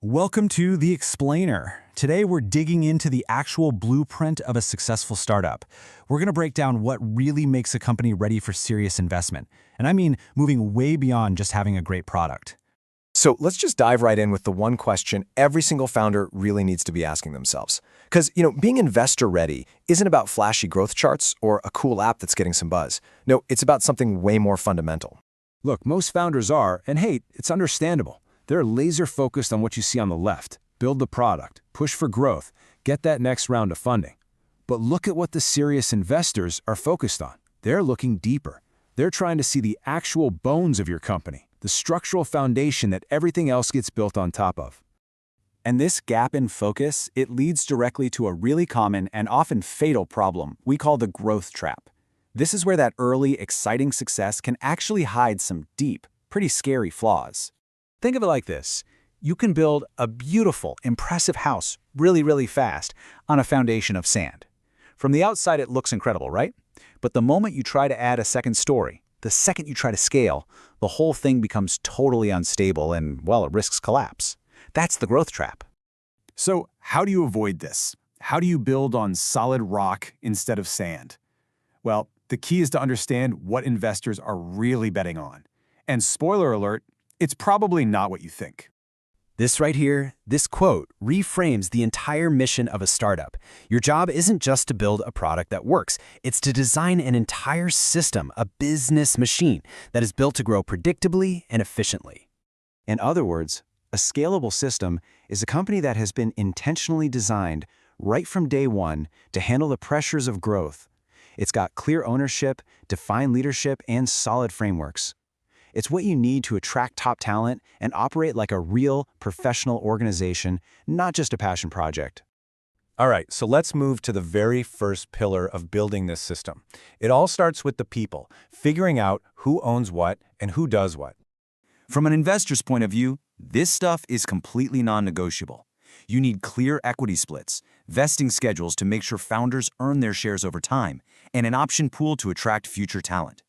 Welcome to The Explainer. Today we're digging into the actual blueprint of a successful startup. We're going to break down what really makes a company ready for serious investment. And I mean moving way beyond just having a great product. So let's just dive right in with the one question every single founder really needs to be asking themselves. Because, being investor ready isn't about flashy growth charts or a cool app that's getting some buzz. No, it's about something way more fundamental. Look, most founders are, and hey, it's understandable. They're laser-focused on what you see on the left. Build the product, push for growth, get that next round of funding. But look at what the serious investors are focused on. They're looking deeper. They're trying to see the actual bones of your company, the structural foundation that everything else gets built on top of. And this gap in focus, it leads directly to a really common and often fatal problem we call the growth trap. This is where that early, exciting success can actually hide some deep, pretty scary flaws. Think of it like this. You can build a beautiful, impressive house really fast on a foundation of sand. From the outside, it looks incredible, right? But the moment you try to add a second story, the second you try to scale, the whole thing becomes totally unstable and, well, it risks collapse. That's the growth trap. So how do you avoid this? How do you build on solid rock instead of sand? Well, the key is to understand what investors are really betting on. And spoiler alert, it's probably not what you think. This right here, this quote, reframes the entire mission of a startup. Your job isn't just to build a product that works. It's to design an entire system, a business machine that is built to grow predictably and efficiently. In other words, a scalable system is a company that has been intentionally designed right from day one to handle the pressures of growth. It's got clear ownership, defined leadership, and solid frameworks. It's what you need to attract top talent and operate like a real, professional organization, not just a passion project. All right, so let's move to the very first pillar of building this system. It all starts with the people, figuring out who owns what and who does what. From an investor's point of view, this stuff is completely non-negotiable. You need clear equity splits, vesting schedules to make sure founders earn their shares over time, and an option pool to attract future talent.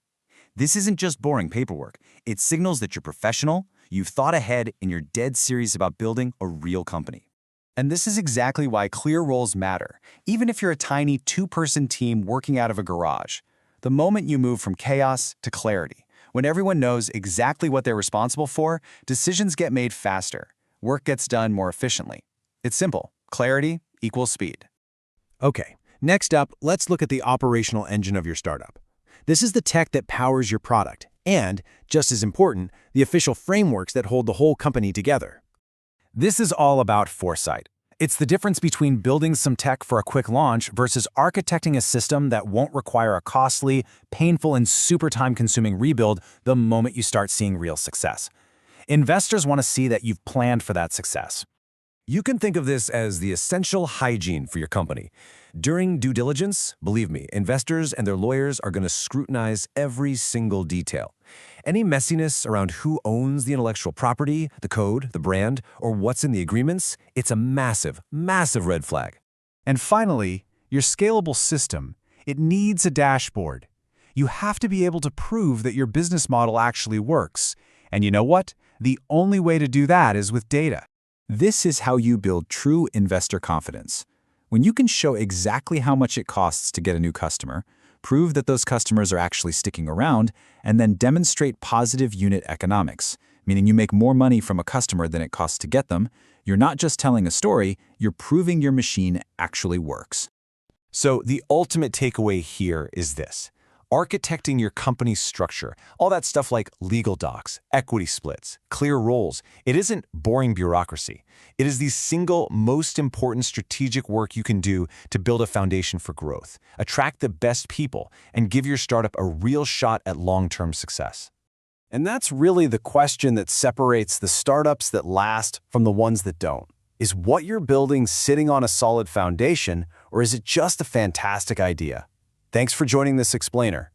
This isn't just boring paperwork. It signals that you're professional, you've thought ahead, and you're dead serious about building a real company. And this is exactly why clear roles matter, even if you're a tiny two-person team working out of a garage. The moment you move from chaos to clarity, when everyone knows exactly what they're responsible for, decisions get made faster, work gets done more efficiently. It's simple. Clarity equals speed. Okay, next up, let's look at the operational engine of your startup. This is the tech that powers your product, and, just as important, the official frameworks that hold the whole company together. This is all about foresight. It's the difference between building some tech for a quick launch versus architecting a system that won't require a costly, painful, and super time-consuming rebuild the moment you start seeing real success. Investors want to see that you've planned for that success. You can think of this as the essential hygiene for your company. During due diligence, believe me, investors and their lawyers are going to scrutinize every single detail. Any messiness around who owns the intellectual property, the code, the brand, or what's in the agreements, it's a massive red flag. And finally, your scalable system, it needs a dashboard. You have to be able to prove that your business model actually works. And you know what? The only way to do that is with data. This is how you build true investor confidence. When you can show exactly how much it costs to get a new customer, prove that those customers are actually sticking around, and then demonstrate positive unit economics, meaning you make more money from a customer than it costs to get them, you're not just telling a story, you're proving your machine actually works. So the ultimate takeaway here is this. Architecting your company's structure, all that stuff like legal docs, equity splits, clear roles, it isn't boring bureaucracy. It is the single most important strategic work you can do to build a foundation for growth, attract the best people, and give your startup a real shot at long-term success. And that's really the question that separates the startups that last from the ones that don't. Is what you're building sitting on a solid foundation, or is it just a fantastic idea? Thanks for joining this explainer.